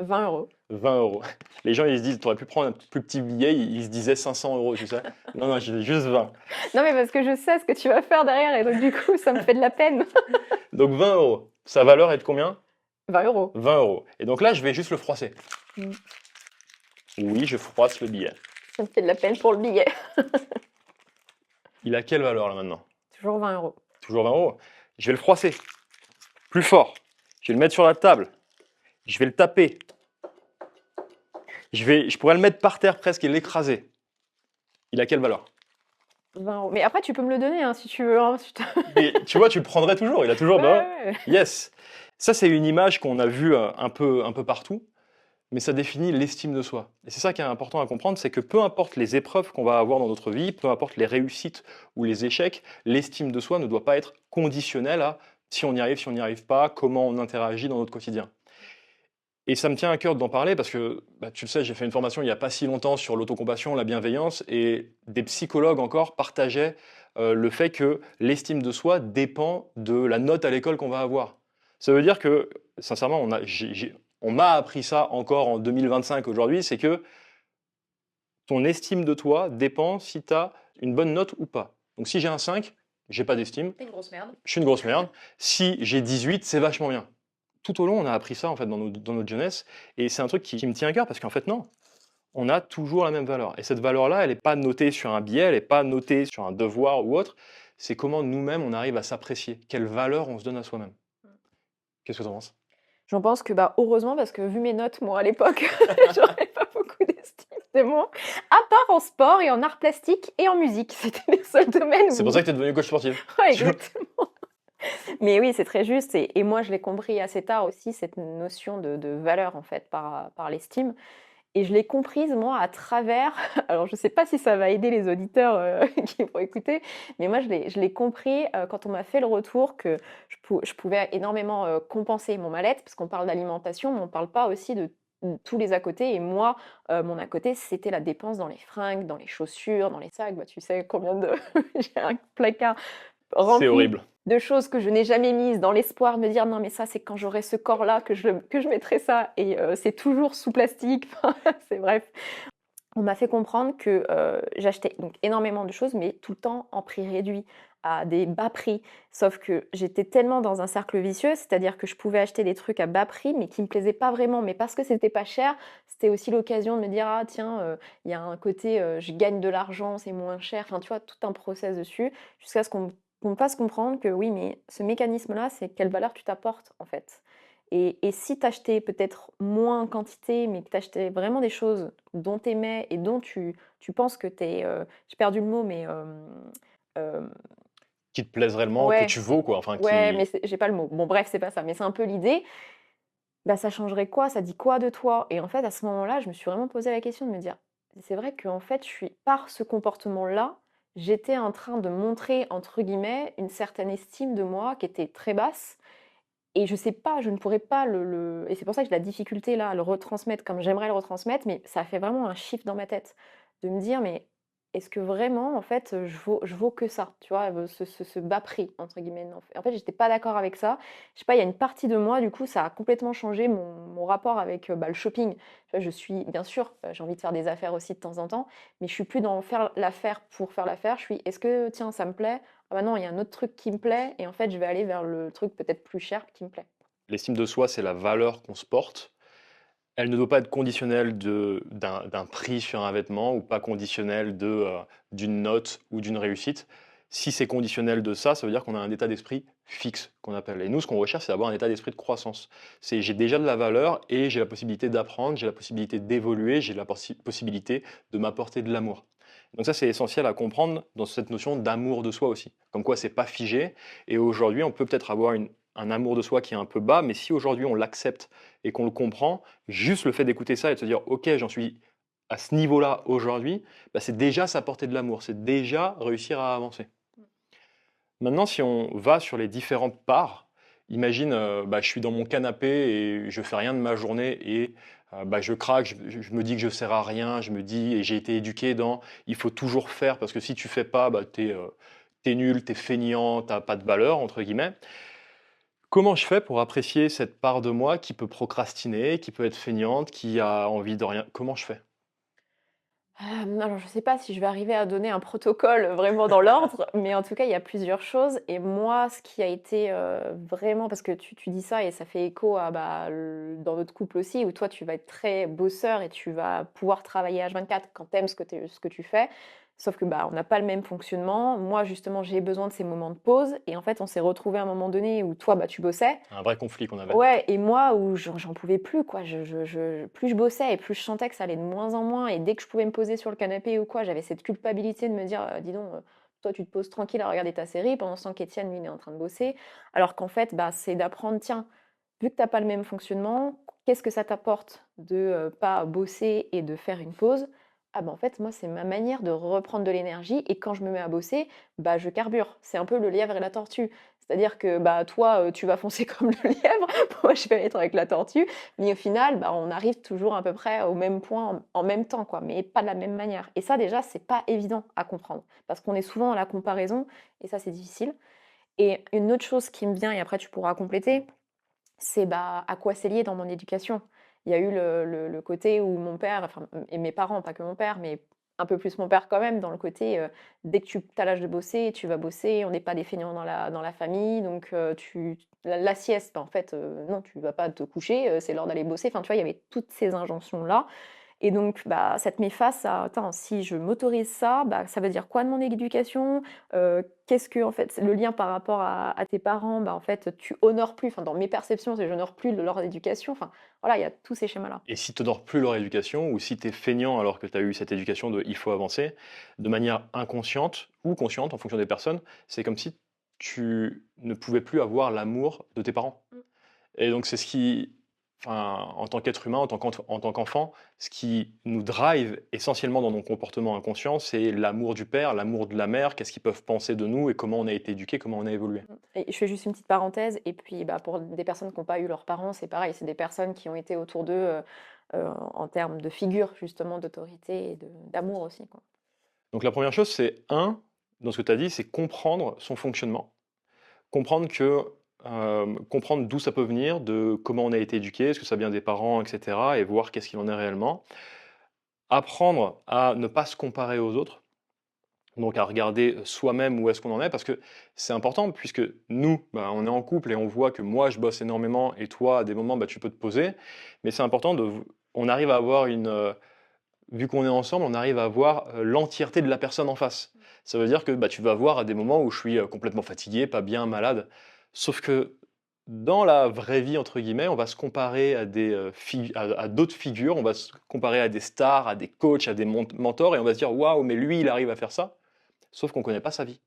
20 €. 20 euros. Les gens, ils se disent, tu aurais pu prendre un plus petit billet, ils se disaient 500 euros, tu sais. Non, non, j'ai juste 20. Non, mais parce que je sais ce que tu vas faire derrière et donc du coup, ça me fait de la peine. Donc 20 euros. Sa valeur est de combien? 20 €. 20 euros. Et donc là, je vais juste le froisser. Mm. Oui, je froisse le billet. Ça me fait de la peine pour le billet. Il a quelle valeur là maintenant? Toujours 20 €. Toujours 20 euros. Je vais le froisser. Plus fort. Je vais le mettre sur la table. Je vais le taper. Je pourrais le mettre par terre presque et l'écraser. Il a quelle valeur? 20 €. Mais après, tu peux me le donner hein, si tu veux. Hein, Mais tu vois, tu le prendrais toujours. Il a toujours. Bah, Ouais, ouais. yes. Ça, c'est une image qu'on a vue un peu partout, mais ça définit l'estime de soi. Et c'est ça qui est important à comprendre, c'est que peu importe les épreuves qu'on va avoir dans notre vie, peu importe les réussites ou les échecs, l'estime de soi ne doit pas être conditionnelle à si on y arrive, si on n'y arrive pas, comment on interagit dans notre quotidien. Et ça me tient à cœur d'en parler parce que, tu le sais, j'ai fait une formation il n'y a pas si longtemps sur l'autocompassion, la bienveillance, et des psychologues encore partageaient le fait que l'estime de soi dépend de la note à l'école qu'on va avoir. Ça veut dire que, sincèrement, on m'a appris ça encore en 2025 aujourd'hui, c'est que ton estime de toi dépend si tu as une bonne note ou pas. Donc si j'ai un 5, j'ai pas d'estime, T'es une grosse merde. je suis une grosse merde. Si j'ai 18, c'est vachement bien. Tout au long, on a appris ça en fait dans notre jeunesse, et c'est un truc qui me tient à cœur parce qu'en fait non, on a toujours la même valeur. Et cette valeur-là, elle n'est pas notée sur un billet, elle n'est pas notée sur un devoir ou autre. C'est comment nous-mêmes on arrive à s'apprécier, quelle valeur on se donne à soi-même. Qu'est-ce que tu en penses? J'en pense que bah, heureusement, parce que vu mes notes, moi, à l'époque, j'aurais pas beaucoup d'estime. exactement. À part en sport et en arts plastiques et en musique. C'était les seuls domaines C'est où pour ça que tu es devenue coach sportive. ouais, Tu vois? exactement. Mais oui, c'est très juste et moi je l'ai compris assez tard aussi cette notion de valeur en fait par l'estime et je l'ai comprise moi à travers alors je sais pas si ça va aider les auditeurs, qui vont écouter, mais moi je l'ai compris, quand on m'a fait le retour que je pouvais énormément, compenser mon mal-être parce qu'on parle d'alimentation, mais on parle pas aussi de tous les à côté et moi, mon à côté, c'était la dépense dans les fringues, dans les chaussures, dans les sacs. Bah, tu sais combien de j'ai un placard C'est rempli horrible. de choses que je n'ai jamais mises dans l'espoir de me dire: «Non mais ça, c'est quand j'aurai ce corps-là que je mettrai ça» et c'est toujours sous plastique, enfin, c'est bref. On m'a fait comprendre que, j'achetais donc énormément de choses, mais tout le temps en prix réduit, à des bas prix. Sauf que j'étais tellement dans un cercle vicieux, c'est-à-dire que je pouvais acheter des trucs à bas prix, mais qui me plaisaient pas vraiment. Mais parce que c'était pas cher, c'était aussi l'occasion de me dire: «Ah tiens, il y a un côté, je gagne de l'argent, c'est moins cher». Enfin, tu vois, tout un process dessus, jusqu'à ce qu'on me fasse comprendre que oui, mais ce mécanisme-là, c'est quelle valeur tu t'apportes, en fait. Et si tu achetais peut-être moins en quantité, mais que tu achetais vraiment des choses dont tu aimais et dont tu penses que tu es, j'ai perdu le mot, mais hem, Qui te plaise réellement, que ouais, tu vaux quoi, enfin ouais, mais qui j'ai pas le mot. Bon bref, c'est pas ça, mais c'est un peu l'idée. Bah, ça changerait quoi? Ça dit quoi de toi? Et en fait, à ce moment-là, je me suis vraiment posé la question de me dire: «C'est vrai qu'en fait, je suis par ce comportement-là, j'étais en train de montrer, entre guillemets, une certaine estime de moi qui était très basse et je sais pas, je ne pourrais pas le et c'est pour ça que j'ai de la difficulté là à le retransmettre comme j'aimerais le retransmettre, mais ça fait vraiment un shift dans ma tête. De me dire: «Mais est-ce que vraiment en fait, je vaux que ça?» tu vois? Ce «bas prix» entre guillemets. Non, en fait, j'étais pas d'accord avec ça. Je sais pas, il y a une partie de moi, du coup, ça a complètement changé mon rapport avec, bah, le shopping. Tu vois? Je suis bien sûr, j'ai envie de faire des affaires aussi de temps en temps, mais je suis plus dans faire l'affaire pour faire l'affaire. Je suis: «Est-ce que tiens, ça me plaît? Ah bah non, il y a un autre truc qui me plaît et en fait, je vais aller vers le truc peut-être plus cher qui me plaît». l'estime de soi, c'est la valeur qu'on se porte. Elle ne doit pas être conditionnelle d'un prix sur un vêtement ou pas conditionnelle d'une note ou d'une réussite. Si c'est conditionnel de ça, ça veut dire qu'on a un état d'esprit fixe, qu'on appelle. Et nous, ce qu'on recherche, c'est d'avoir un état d'esprit de croissance. C'est j'ai déjà de la valeur et j'ai la possibilité d'apprendre, j'ai la possibilité d'évoluer, j'ai la possibilité de m'apporter de l'amour. Donc ça, c'est essentiel à comprendre dans cette notion d'amour de soi aussi. Comme quoi, c'est pas figé. Et aujourd'hui, on peut peut-être avoir un amour de soi qui est un peu bas, mais si aujourd'hui on l'accepte et qu'on le comprend, juste le fait d'écouter ça et de se dire: «OK, j'en suis à ce niveau-là aujourd'hui», bah, c'est déjà s'apporter de l'amour, c'est déjà réussir à avancer. Maintenant, si on va sur les différentes parts, imagine, bah, je suis dans mon canapé et je fais rien de ma journée et bah, je craque, je me dis que je sers à rien, je me dis et j'ai été éduqué dans: «Il faut toujours faire parce que si tu fais pas, bah, tu nul, tu feignant, tu pas de valeur» entre guillemets. Comment je fais pour apprécier cette part de moi qui peut procrastiner, qui peut être feignante, qui a envie de rien? Comment je fais? Alors je sais pas si je vais arriver à donner un protocole, vraiment dans l'ordre, mais en tout cas, il y a plusieurs choses et moi, ce qui a été, vraiment parce que tu dis ça et ça fait écho à, bah, dans notre couple aussi où toi, tu vas être très bosseur et tu vas pouvoir travailler H24 quand tu aimes ce que tu fais. Sauf que, bah, on n'a pas le même fonctionnement. Moi, justement, j'ai besoin de ces moments de pause et en fait, on s'est retrouvés à un moment donné où toi, bah, tu bossais. Un vrai conflit qu'on avait. Ouais et moi où j'en pouvais plus quoi, je plus je bossais et plus je sentais que ça allait de moins en moins et dès que je pouvais me poser sur le canapé ou quoi, j'avais cette culpabilité de me dire: «Dis donc, toi tu te poses tranquille à regarder ta série pendant ce temps qu'Étienne lui il est en train de bosser». Alors qu'en fait, bah, c'est d'apprendre, tiens, vu que tu as pas le même fonctionnement, qu'est-ce que ça t'apporte de, pas bosser et de faire une pause? Ah bah, en fait, moi, c'est ma manière de reprendre de l'énergie et quand je me mets à bosser, bah, je carbure. C'est un peu le lièvre et la tortue. C'est-à-dire que, bah, toi, tu vas foncer comme le lièvre, moi je vais être avec la tortue, mais au final, bah, on arrive toujours à peu près au même point en même temps, quoi, mais pas de la même manière et ça déjà, c'est pas évident à comprendre parce qu'on est souvent dans la comparaison et ça, c'est difficile et une autre chose qui me vient et après tu pourras compléter, c'est, bah, à quoi c'est lié dans mon éducation. Il y a eu le côté où mon père, enfin, et mes parents, pas que mon père, mais un peu plus mon père quand même, dans le côté, dès que tu as l'âge de bosser, tu vas bosser, on n'est pas des feignants dans la famille, donc la sieste, bah, en fait, non, tu vas pas te coucher, c'est l'heure d'aller bosser. Enfin, tu vois, il y avait toutes ces injonctions-là Et donc, bah, ça te met face à: «Attends, si je m'autorise ça, bah, ça veut dire quoi de mon éducation?» Qu'est-ce que en fait, le lien par rapport à tes parents, bah, en fait, tu honores plus, enfin, dans mes perceptions, c'est j'honore plus leur éducation. Enfin, voilà, il y a tous ces schémas-là. Et si tu honores plus leur éducation ou si tu es feignant alors que tu as eu cette éducation de «il faut avancer», de manière inconsciente ou consciente en fonction des personnes, c'est comme si tu ne pouvais plus avoir l'amour de tes parents. Mmh. Et donc c'est ce qui, enfin, en tant qu'être humain, en tant qu'enfant, ce qui nous drive essentiellement dans nos comportements inconscients, c'est l'amour du père, l'amour de la mère, qu'est-ce qu'ils peuvent penser de nous et comment on a été éduqué, comment on a évolué. Et je fais juste une petite parenthèse et puis, bah, pour des personnes qui ont pas eu leurs parents, c'est pareil, c'est des personnes qui ont été autour d'eux, en termes de figure justement d'autorité et de d'amour aussi, quoi. Donc la première chose, c'est un, dans ce que tu as dit, c'est comprendre son fonctionnement. Comprendre que, comprendre d'où ça peut venir, de comment on a été éduqué, est-ce que ça vient des parents, et cetera, et voir qu'est-ce qu'il en est réellement. Apprendre à ne pas se comparer aux autres, donc à regarder soi-même où est-ce qu'on en est, parce que c'est important puisque nous, bah, on est en couple et on voit que moi je bosse énormément et toi à des moments, bah, tu peux te poser, mais c'est important on arrive à avoir vu qu'on est ensemble, on arrive à voir, l'entièreté de la personne en face. Ça veut dire que, bah, tu vas voir à des moments où je suis, complètement fatigué, pas bien, malade. Sauf que dans la «vraie vie» entre guillemets, on va se comparer à des, à d'autres figures, on va se comparer à des stars, à des coachs, à des mentors et on va se dire: «Waouh, mais lui, il arrive à faire ça». Sauf qu'on ne connaît pas sa vie.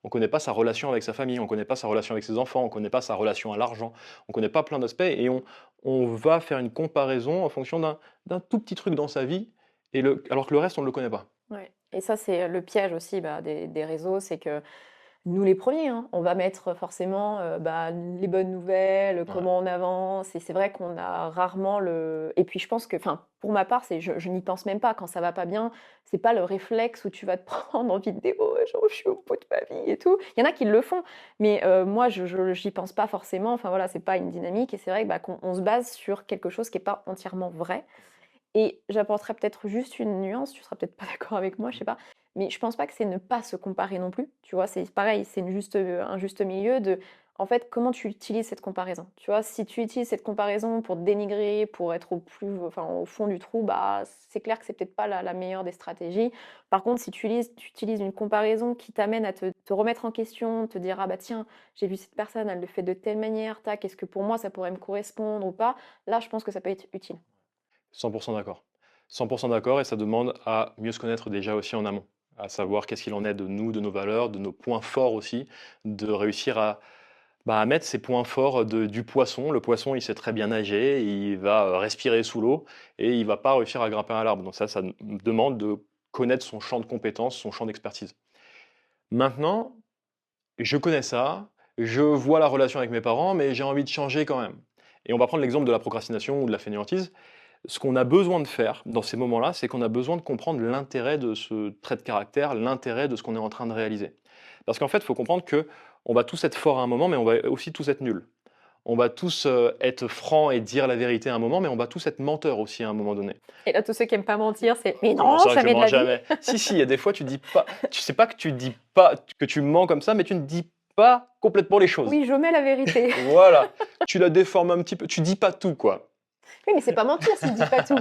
On ne connaît pas sa relation avec sa famille, on ne connaît pas sa relation avec ses enfants, on ne connaît pas sa relation à l'argent, on ne connaît pas plein d'aspects et on va faire une comparaison en fonction d'un tout petit truc dans sa vie alors que le reste, on ne le connaît pas. Ouais, et ça, c'est le piège aussi, bah, des réseaux, c'est que nous les premiers, hein, on va mettre forcément, bah, les bonnes nouvelles, Ouais. comment on avance, et c'est vrai qu'on a rarement le et puis je pense que, enfin, pour ma part, c'est je n'y pense même pas quand ça va pas bien, c'est pas le réflexe où tu vas te prendre en vidéo, genre: «Je suis au bout de ma vie» et tout. Il y en a qui le font, mais moi je j'y pense pas forcément, enfin voilà, c'est pas une dynamique et c'est vrai, bah, qu'on on se base sur quelque chose qui est pas entièrement vrai. Et j'apporterais peut-être juste une nuance, tu seras peut-être pas d'accord avec moi, je sais pas, mais je pense pas que c'est ne pas se comparer non plus, tu vois? C'est pareil, c'est un juste milieu de, en fait, comment tu utilises cette comparaison, tu vois? Si tu utilises cette comparaison pour te dénigrer, pour être enfin, au fond du trou, bah, c'est clair que c'est peut-être pas la meilleure des stratégies. Par contre, si tu utilises une comparaison qui t'amène à te remettre en question, te dire: «Ah bah tiens, j'ai vu cette personne, elle le fait de telle manière, tac, est-ce que pour moi ça pourrait me correspondre ou pas?» Là, je pense que ça peut être utile. 100 d'accord. 100 d'accord et ça demande à mieux se connaître déjà aussi en amont. À savoir qu'est-ce qu'il en est de nous, de nos valeurs, de nos points forts aussi, de réussir à, bah, à mettre ces points forts du poisson. Le poisson, il sait très bien nager, il va respirer sous l'eau et il va pas réussir à grimper à l'arbre. Donc ça demande de connaître son champ de compétences, son champ d'expertise. Maintenant, je connais ça, je vois la relation avec mes parents, mais j'ai envie de changer quand même. Et on va prendre l'exemple de la procrastination ou de la fainéantise. Ce qu'on a besoin de faire dans ces moments-là, c'est qu'on a besoin de comprendre l'intérêt de ce trait de caractère, l'intérêt de ce qu'on est en train de réaliser. Parce qu'en fait, il faut comprendre que on va tous être forts à un moment, mais on va aussi tous être nuls. On va tous être francs et dire la vérité à un moment, mais on va tous être menteurs aussi à un moment donné. Et là, tous ceux qui aiment pas mentir, c'est: «Mais Comment non, ça, je jamais de mens la vie!» jamais? Si, si, il y a des fois, tu dis pas, tu sais pas que tu dis pas que tu mens comme ça, mais tu ne dis pas complètement les choses. Oui, j'omets la vérité. Voilà, tu la déformes un petit peu, tu dis pas tout, quoi. Oui, mais c'est pas mentir si je dis pas tout.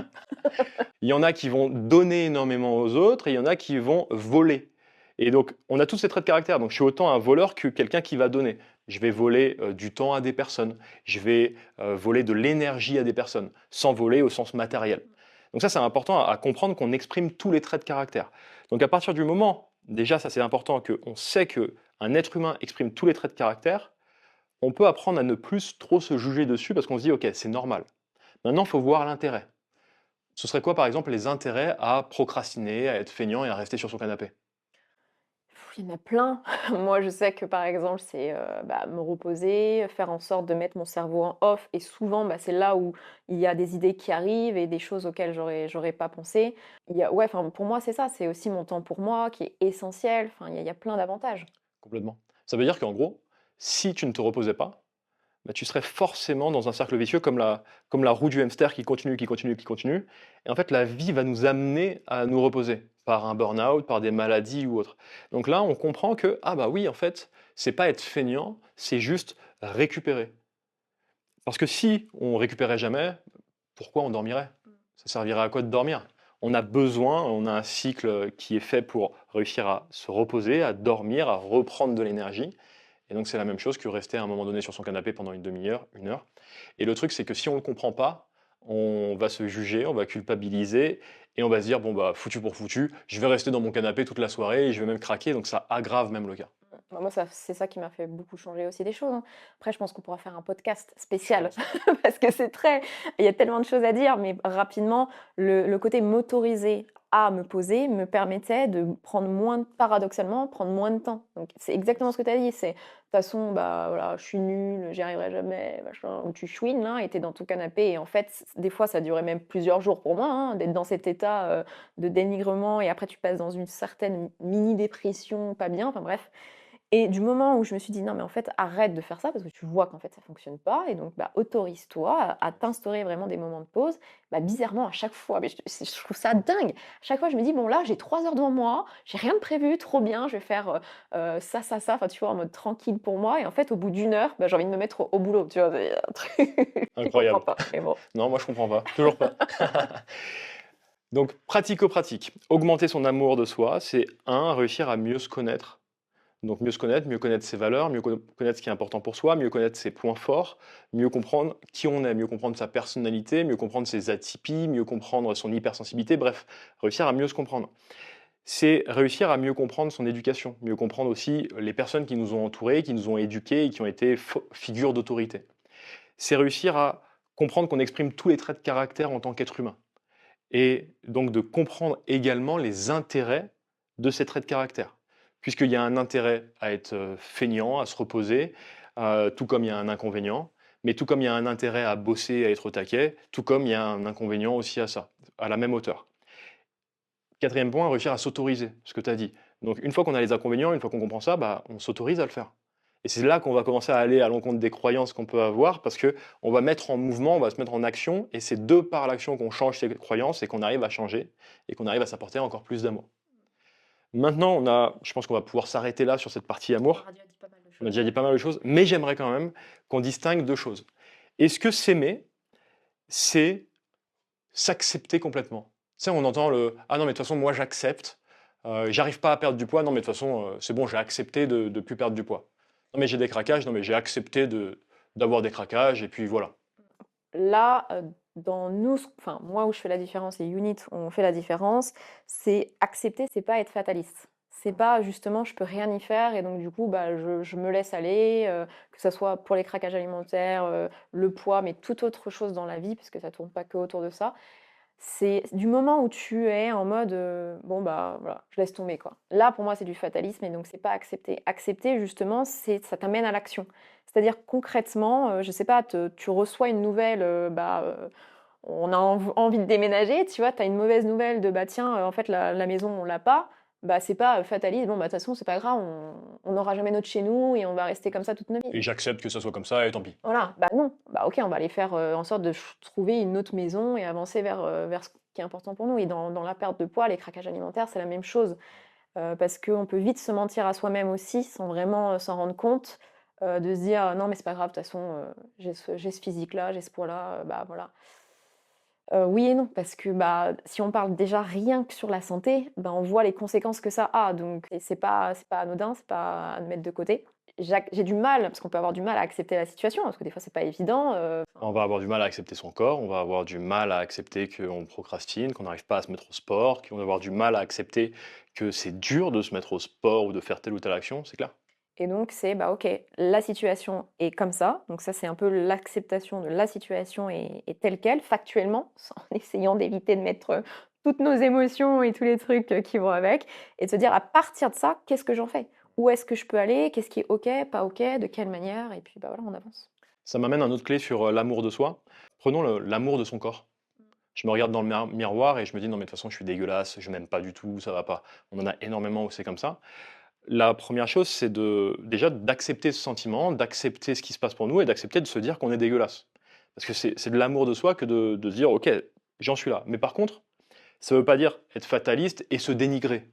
Il y en a qui vont donner énormément aux autres et il y en a qui vont voler. Et donc, on a tous ces traits de caractère. Donc, je suis autant un voleur que quelqu'un qui va donner. Je vais voler du temps à des personnes. Je vais voler de l'énergie à des personnes, sans voler au sens matériel. Donc ça, c'est important à comprendre qu'on exprime tous les traits de caractère. Donc, à partir du moment, déjà, ça c'est important, qu'on sait qu'un être humain exprime tous les traits de caractère, on peut apprendre à ne plus trop se juger dessus parce qu'on se dit, OK, c'est normal. Maintenant, il faut voir l'intérêt. Ce serait quoi, par exemple, les intérêts à procrastiner, à être feignant et à rester sur son canapé? Il y en a plein. Moi, je sais que, par exemple, c'est, bah, me reposer, faire en sorte de mettre mon cerveau en off, et souvent, bah, c'est là où il y a des idées qui arrivent et des choses auxquelles j'aurais pas pensé. Il y a Ouais, enfin, pour moi, c'est ça, c'est aussi mon temps pour moi qui est essentiel. Enfin, il y a plein d'avantages. Complètement. Ça veut dire qu'en gros, si tu ne te reposais pas, bah, tu serais forcément dans un cercle vicieux comme la roue du hamster qui continue, qui continue, qui continue. Et en fait, la vie va nous amener à nous reposer par un burn-out, par des maladies ou autre. Donc là, on comprend que, ah bah oui, en fait, c'est pas être feignant, c'est juste récupérer. Parce que si on récupérait jamais, pourquoi on dormirait? Ça servirait à quoi de dormir? On a besoin, on a un cycle qui est fait pour réussir à se reposer, à dormir, à reprendre de l'énergie. Et donc c'est la même chose que rester à un moment donné sur son canapé pendant une demi-heure, une heure. Et le truc, c'est que si on ne le comprend pas, on va se juger, on va culpabiliser et on va se dire, bon bah foutu pour foutu, je vais rester dans mon canapé toute la soirée et je vais même craquer, donc ça aggrave même le cas. Bah, moi, ça c'est ça qui m'a fait beaucoup changer aussi des choses, hein. Après, je pense qu'on pourra faire un podcast spécial pense. parce que c'est très il y a tellement de choses à dire, mais rapidement, le côté m'autoriser à me poser me permettait de prendre moins paradoxalement, prendre moins de temps. Donc c'est exactement ce que tu as dit, c'est de toute façon, bah, voilà, je suis nulle, j'y arriverai jamais, machin, ou tu chouines là et tu es dans ton canapé et en fait, des fois, ça durait même plusieurs jours pour moi, hein, d'être dans cet état, de dénigrement et après tu passes dans une certaine mini dépression, pas bien, enfin bref. Et du moment où je me suis dit: «Non, mais en fait, arrête de faire ça parce que tu vois qu'en fait, ça fonctionne pas et donc bah, autorise-toi à t'instaurer vraiment des moments de pause». Bah, bizarrement, à chaque fois, mais je trouve ça dingue. À chaque fois, je me dis: «Bon, là, j'ai 3 heures devant moi, j'ai rien de prévu, trop bien, je vais faire, ça, ça, ça», enfin, tu vois, en mode tranquille pour moi et en fait, au bout d'une heure, bah, j'ai envie de me mettre au boulot, tu vois? C'est un truc tu comprends Incroyable. pas, mais bon. Non, moi je comprends pas, toujours pas. Donc pratico-pratique, augmenter son amour de soi, c'est un réussir à mieux se connaître. Donc mieux connaître ses valeurs, connaître ce qui est important pour soi, mieux connaître ses points forts, mieux comprendre qui on est, mieux comprendre sa personnalité, mieux comprendre ses atypies, mieux comprendre son hypersensibilité, bref, réussir à mieux se comprendre. C'est réussir à mieux comprendre son éducation, mieux comprendre aussi les personnes qui nous ont entourés, qui nous ont éduqués et qui ont été figures d'autorité. C'est réussir à comprendre qu'on exprime tous les traits de caractère en tant qu'être humain et donc de comprendre également les intérêts de ces traits de caractère. Puisqu'il y a un intérêt à être feignant, à se reposer, tout comme il y a un inconvénient, mais tout comme il y a un intérêt à bosser, à être au taquet, tout comme il y a un inconvénient aussi à ça, à la même hauteur. Quatrième point, réussir à s'autoriser, ce que tu as dit. Donc une fois qu'on a les inconvénients, une fois qu'on comprend ça, bah, on s'autorise à le faire. Et c'est là qu'on va commencer à aller à l'encontre des croyances qu'on peut avoir, parce que on va mettre en mouvement, on va se mettre en action, et c'est de par l'action qu'on change ses croyances et qu'on arrive à changer, et qu'on arrive à s'apporter encore plus d'amour. Maintenant, je pense qu'on va pouvoir s'arrêter là sur cette partie On amour. a déjà dit pas mal de On a choses, déjà ouais. dit pas mal de choses, mais j'aimerais quand même qu'on distingue deux choses. Est-ce que s'aimer, c'est s'accepter complètement? Tu sais, on entend le: «Ah non, mais de toute façon, moi j'accepte, j'arrive pas à perdre du poids, non mais de toute façon, c'est bon, j'ai accepté de plus perdre du poids. Non mais j'ai des craquages, non mais j'ai accepté d'avoir des craquages et puis voilà». Là, dans nous, enfin, moi où je fais la différence et Unit où on fait la différence, c'est accepter, c'est pas être fataliste. C'est pas justement je peux rien y faire et donc du coup, bah, je me laisse aller, que ça soit pour les craquages alimentaires, le poids, mais toute autre chose dans la vie, parce que ça tourne pas que autour de ça. C'est du moment où tu es en mode, «Bon, bah, voilà, je laisse tomber», quoi. Là, pour moi, c'est du fatalisme et donc c'est pas accepter. Accepter, justement, c'est ça t'amène à l'action. C'est-à-dire concrètement, je sais pas, te tu reçois une nouvelle, on a envie de déménager, tu vois? Tu as une mauvaise nouvelle de, bah, tiens, en fait, la maison, on l'a pas. Bah, c'est pas, fataliste, bon, bah, de toute façon, c'est pas grave, on n'aura jamais notre chez nous et on va rester comme ça toute notre Et vie. j'accepte que ça soit comme ça et tant pis. Voilà, bah non, bah OK, on va aller faire, en sorte de trouver une autre maison et avancer vers ce qui est important pour nous et dans la perte de poids, les craquages alimentaires, c'est la même chose, parce qu'on peut vite se mentir à soi-même aussi sans vraiment, s'en rendre compte, de se dire: «Non mais c'est pas grave, de toute façon, j'ai ce physique-là, j'ai ce poids-là, bah voilà». Oui et non, parce que, bah, si on parle déjà rien que sur la santé, bah, on voit les conséquences que ça a donc et c'est pas anodin, c'est pas à mettre de côté. J'ai du mal, parce qu'on peut avoir du mal à accepter la situation, parce que des fois c'est pas évident, On va avoir du mal à accepter son corps, on va avoir du mal à accepter qu'on procrastine, qu'on n'arrive pas à se mettre au sport, qu'on va avoir du mal à accepter que c'est dur de se mettre au sport ou de faire telle ou telle action, c'est clair. et donc c'est, bah, OK, la situation est comme ça, donc ça c'est un peu l'acceptation de la situation est telle quelle, factuellement, en essayant d'éviter de mettre, toutes nos émotions et tous les trucs, qui vont avec et de se dire: «À partir de ça, qu'est-ce que j'en fais? Où est-ce que je peux aller? Qu'est-ce qui est OK, pas OK? De quelle manière?» et puis, bah, voilà, on avance. Ça m'amène à une autre clé sur l'amour de soi. Prenons l'amour de son corps. Je me regarde dans le miroir et je me dis: «Non mais de toute façon je suis dégueulasse, je m'aime pas du tout, ça va pas». On en a énormément où c'est comme ça. La première chose, c'est déjà d'accepter ce sentiment, d'accepter ce qui se passe pour nous et d'accepter de se dire qu'on est dégueulasse. Parce que c'est de l'amour de soi que de se dire: «OK, j'en suis là». Mais par contre, ça veut pas dire être fataliste et se dénigrer.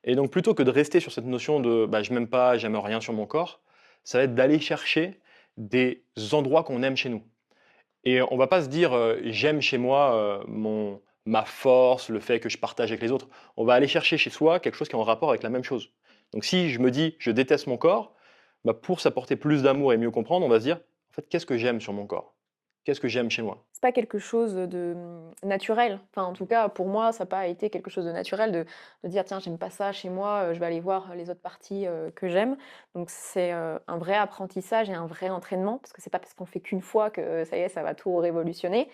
Et donc plutôt que de rester sur cette notion de, bah, «Je m'aime pas, j'aime rien sur mon corps», ça va être d'aller chercher des endroits qu'on aime chez nous. Et on va pas se dire, «J'aime chez moi, ma force, le fait que je partage avec les autres. On va aller chercher chez soi quelque chose qui est en rapport avec la même chose. Donc si je me dis: «Je déteste mon corps», bah, pour s'apporter plus d'amour et mieux comprendre, on va se dire: «En fait, qu'est-ce que j'aime sur mon corps? Qu'est-ce que j'aime chez moi?» C'est pas quelque chose de, naturel. Enfin, en tout cas, pour moi, ça n'a pas été quelque chose de naturel de dire: «Tiens, j'aime pas ça chez moi, je vais aller voir les autres parties, que j'aime». Donc c'est, un vrai apprentissage et un vrai entraînement parce que c'est pas parce qu'on fait qu'une fois que, ça y est, ça va tout révolutionner.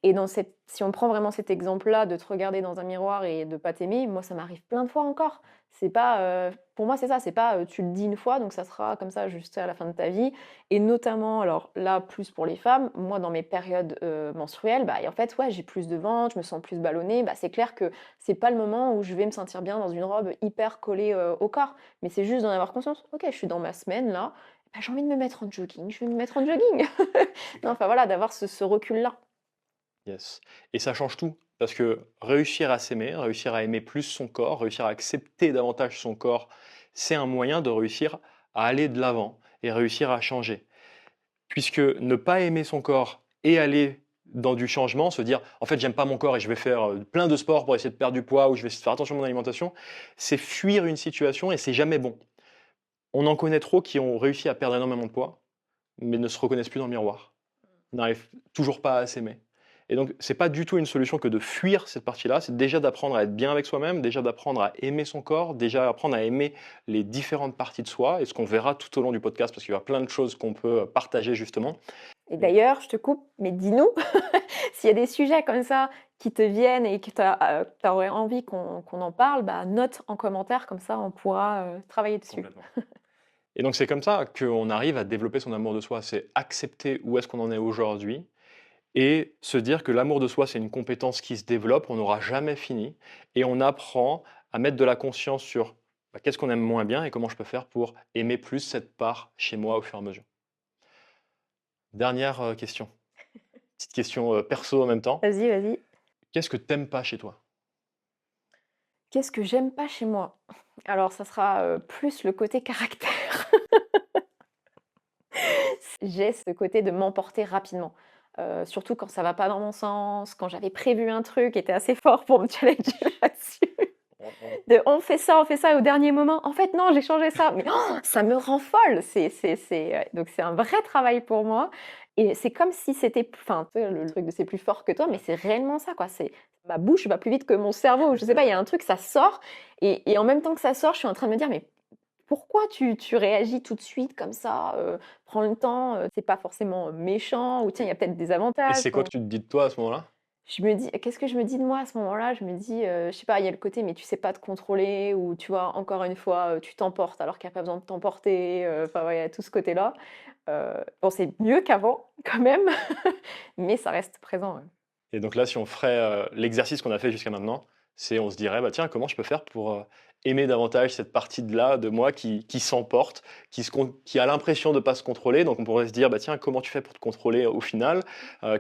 Et dans cette si on prend vraiment cet exemple-là de te regarder dans un miroir et de pas t'aimer, moi, ça m'arrive plein de fois encore. C'est pas, pour moi, c'est ça, c'est pas, tu le dis une fois, donc ça sera comme ça jusqu'à la fin de ta vie. Et notamment, alors là, plus pour les femmes, moi, dans mes périodes, menstruelles, bah, et en fait, ouais, j'ai plus de ventre, je me sens plus ballonnée. Bah, c'est clair que c'est pas le moment où je vais me sentir bien dans une robe hyper collée, au corps. Mais c'est juste d'en avoir conscience. OK, je suis dans ma semaine là, bah, j'ai envie de me mettre en jogging, je vais me mettre en jogging. Non, enfin voilà, d'avoir ce recul-là. Yes, et ça change tout parce que réussir à s'aimer, réussir à aimer plus son corps, réussir à accepter davantage son corps, c'est un moyen de réussir à aller de l'avant et réussir à changer. Puisque ne pas aimer son corps et aller dans du changement, se dire: «En fait, j'aime pas mon corps et je vais faire, plein de sport pour essayer de perdre du poids ou je vais essayer de faire attention à mon alimentation», c'est fuir une situation et c'est jamais bon. On en connaît trop qui ont réussi à perdre énormément de poids, mais ne se reconnaissent plus dans le miroir, n'arrivent toujours pas à s'aimer. Et donc c'est pas du tout une solution que de fuir cette partie-là, c'est déjà d'apprendre à être bien avec soi-même, déjà d'apprendre à aimer son corps, déjà apprendre à aimer les différentes parties de soi et ce qu'on verra tout au long du podcast parce qu'il y aura plein de choses qu'on peut, partager justement. Et d'ailleurs, je te coupe, mais dis-nous s'il y a des sujets comme ça qui te viennent et que tu aurais envie qu'on en parle, bah, note en commentaire, comme ça on pourra, travailler dessus. Complètement. Et donc c'est comme ça qu'on arrive à développer son amour de soi, c'est accepter où est-ce qu'on en est aujourd'hui et se dire que l'amour de soi, c'est une compétence qui se développe, on n'aura jamais fini et on apprend à mettre de la conscience sur, bah, qu'est-ce qu'on aime moins bien et comment je peux faire pour aimer plus cette part chez moi au fur et à mesure. Dernière, question, petite question, perso en même temps. Vas-y, vas-y. Qu'est-ce que t'aimes pas chez toi? Qu'est-ce que j'aime pas chez moi? Alors ça sera, plus le côté caractère. J'ai ce côté de m'emporter rapidement, surtout quand ça va pas dans mon sens, quand j'avais prévu un truc qui était assez fort pour me challenger là-dessus. De: on fait ça au dernier moment. En fait non, j'ai changé ça, mais ça me rend folle. Donc c'est un vrai travail pour moi et c'est comme si c'était enfin, tu sais, le truc de c'est plus fort que toi, mais c'est réellement ça, quoi. C'est ma bouche va plus vite que mon cerveau. Je sais pas, il y a un truc, ça sort et en même temps que ça sort, je suis en train de me dire: «Mais pourquoi tu réagis tout de suite comme ça? Prends le temps, c'est pas forcément méchant ou tiens, il y a peut-être des Et avantages». c'est quoi que tu te dis de toi à ce moment-là? Je me dis qu'est-ce que je me dis de moi à ce moment-là? Je me dis, je sais pas, il y a le côté, mais tu sais pas te contrôler ou tu vois, encore une fois, tu t'emportes alors qu'il y a pas besoin de t'emporter, enfin ouais, il y a tout ce côté-là. Bon, c'est mieux qu'avant quand même, mais ça reste présent, ouais. Et donc là, si on ferait, l'exercice qu'on a fait jusqu'à maintenant, c'est on se dirait: «Bah, tiens, comment je peux faire pour, aimer davantage cette partie de là de moi qui s'emporte, qui a l'impression de ne pas se contrôler?» Donc on pourrait se dire: «Bah, tiens, comment tu fais pour te contrôler au final?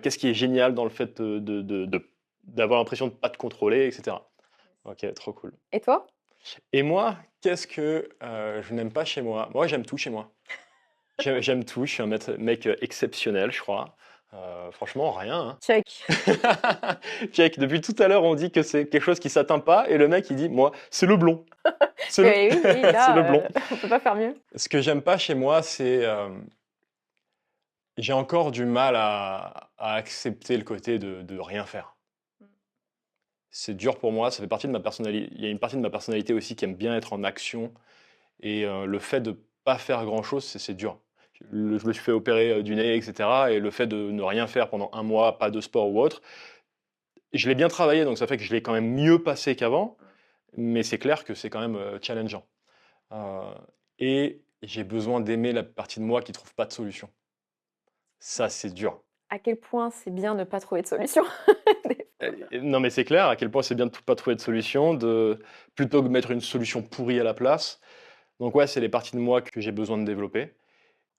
Qu'est-ce qui est génial dans le fait d'avoir l'impression de ne pas te contrôler?» et cetera. OK, trop cool. Et toi? Et moi, qu'est-ce que, je n'aime pas chez moi? Moi, j'aime tout chez moi. J'aime tout, je suis un mec exceptionnel, je crois. Franchement, rien, hein. Check. Check, depuis tout à l'heure, on dit que c'est quelque chose qui s'atteint pas et le mec, il dit: «Moi, c'est le blond, c'est le Oui, oui, c'est le là, blond». on peut pas faire mieux. Ce que j'aime pas chez moi, c'est, j'ai encore du mal à accepter le côté de rien faire. C'est dur pour moi, ça fait partie de ma personnalité. Il y a une partie de ma personnalité aussi qui aime bien être en action et le fait de pas faire grand-chose, c'est dur. Je me suis fait opérer, du nez et cetera et le fait de ne rien faire pendant un mois, pas de sport ou autre, je l'ai bien travaillé, donc ça fait que je l'ai quand même mieux passé qu'avant, mais c'est clair que c'est quand même, challengeant. Heu et j'ai besoin d'aimer la partie de moi qui trouve pas de solution. Ça, c'est dur. À quel point c'est bien de pas trouver de solution. Non, mais c'est clair à quel point c'est bien de pas trouver de solution, de plutôt que de mettre une solution pourrie à la place. Donc ouais, c'est les parties de moi que j'ai besoin de développer.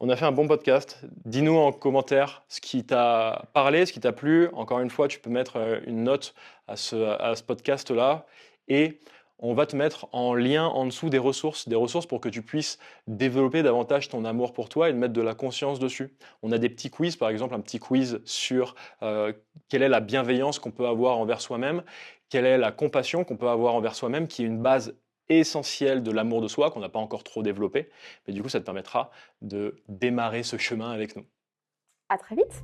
On a fait un bon podcast. Dis-nous en commentaire ce qui t'a parlé, ce qui t'a plu. Encore une fois, tu peux mettre, une note à ce podcast-là et On va te mettre en lien en dessous des ressources pour que tu puisses développer davantage ton amour pour toi et de mettre de la conscience dessus. On a des petits quiz, par exemple, un petit quiz sur quelle est la bienveillance qu'on peut avoir envers soi-même, quelle est la compassion qu'on peut avoir envers soi-même, qui est une base essentielle de l'amour de soi qu'on n'a pas encore trop développé. Mais du coup, ça te permettra de démarrer ce chemin avec nous. À très vite.